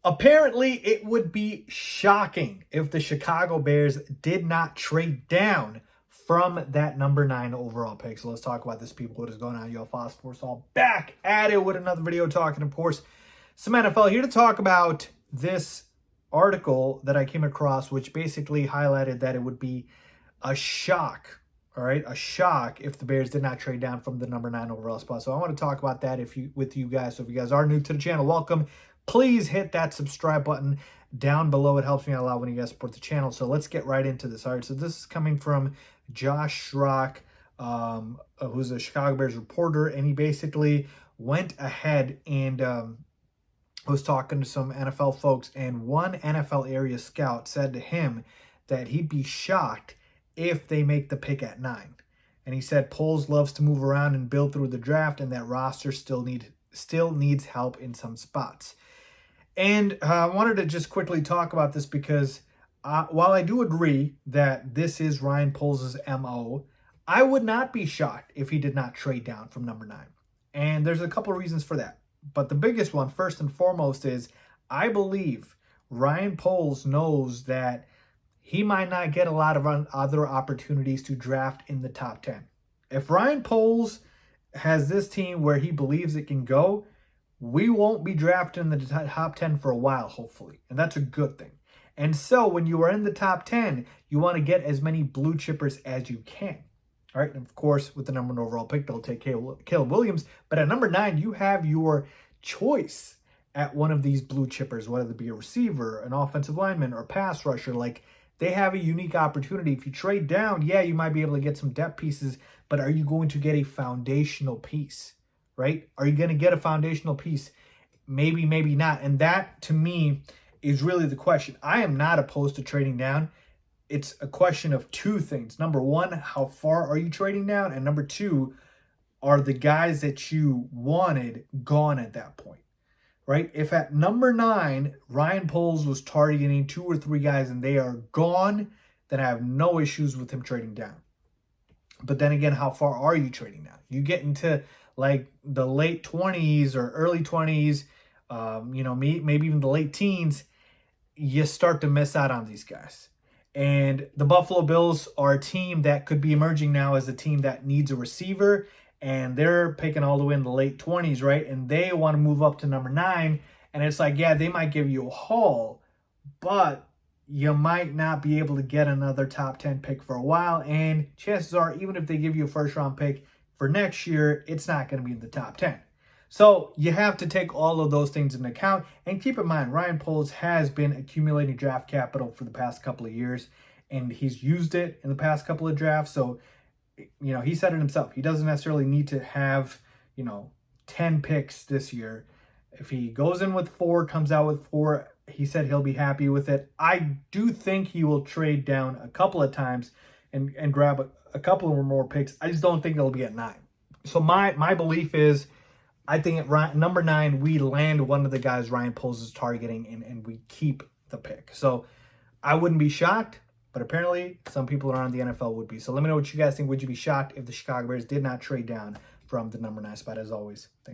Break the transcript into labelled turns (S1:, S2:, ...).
S1: Apparently, it would be shocking if the Chicago Bears did not trade down from that number 9 overall pick. So let's talk about this, people. What is going on? Yo, Faiz Sports all back at it with another video talking, of course, some NFL. Here to talk about this article that I came across, which basically highlighted that it would be a shock, all right, a shock if the Bears did not trade down from the number 9 overall spot. So I want to talk about that with you guys. So if you guys are new to the channel, welcome. Please hit that subscribe button down below. It helps me out a lot when you guys support the channel. So let's get right into this. All right, so this is coming from Josh Schrock, who's a Chicago Bears reporter, and he basically went ahead and was talking to some NFL folks, and one NFL area scout said to him that he'd be shocked if they make the pick at 9. And he said Poles loves to move around and build through the draft, and that roster still needs help in some spots. And I wanted to just quickly talk about this because while I do agree that this is Ryan Poles' MO, I would not be shocked if he did not trade down from number 9. And there's a couple of reasons for that. But the biggest one, first and foremost, is I believe Ryan Poles knows that he might not get a lot of other opportunities to draft in the top 10. If Ryan Poles has this team where he believes it can go, we won't be drafting in the top 10 for a while, hopefully. And that's a good thing. And so when you are in the top 10, you want to get as many blue chippers as you can. All right. And of course, with the number 1 overall pick, they'll take Caleb Williams. But at number 9, you have your choice at one of these blue chippers, whether it be a receiver, an offensive lineman, or pass rusher. Like, they have a unique opportunity. If you trade down, yeah, you might be able to get some depth pieces, but are you going to get a foundational piece, right? Are you going to get a foundational piece? Maybe, maybe not. And that, to me, is really the question. I am not opposed to trading down. It's a question of two things. Number one, how far are you trading down? And number two, are the guys that you wanted gone at that point? Right? If at number 9, Ryan Poles was targeting 2 or 3 guys and they are gone, then I have no issues with him trading down. But then again, how far are you trading down? You get into like the late 20s or early 20s, maybe even the late teens, you start to miss out on these guys. And the Buffalo Bills are a team that could be emerging now as a team that needs a receiver, and they're picking all the way in the late 20s, right? And they want to move up to number 9. And it's like, yeah, they might give you a haul, but you might not be able to get another top 10 pick for a while. And chances are, even if they give you a first-round pick for next year, it's not going to be in the top 10. So you have to take all of those things into account. And keep in mind, Ryan Poles has been accumulating draft capital for the past couple of years, and he's used it in the past couple of drafts. So, he said it himself. He doesn't necessarily need to have, 10 picks this year. If he goes in with 4, comes out with 4, he said he'll be happy with it. I do think he will trade down a couple of times and grab a couple or more picks. I just don't think it'll be at 9. So my belief is, I think at number 9, we land one of the guys Ryan Poles is targeting and we keep the pick. So I wouldn't be shocked, but apparently some people around the NFL would be. So let me know what you guys think. Would you be shocked if the Chicago Bears did not trade down from the number 9 spot? As always, thanks.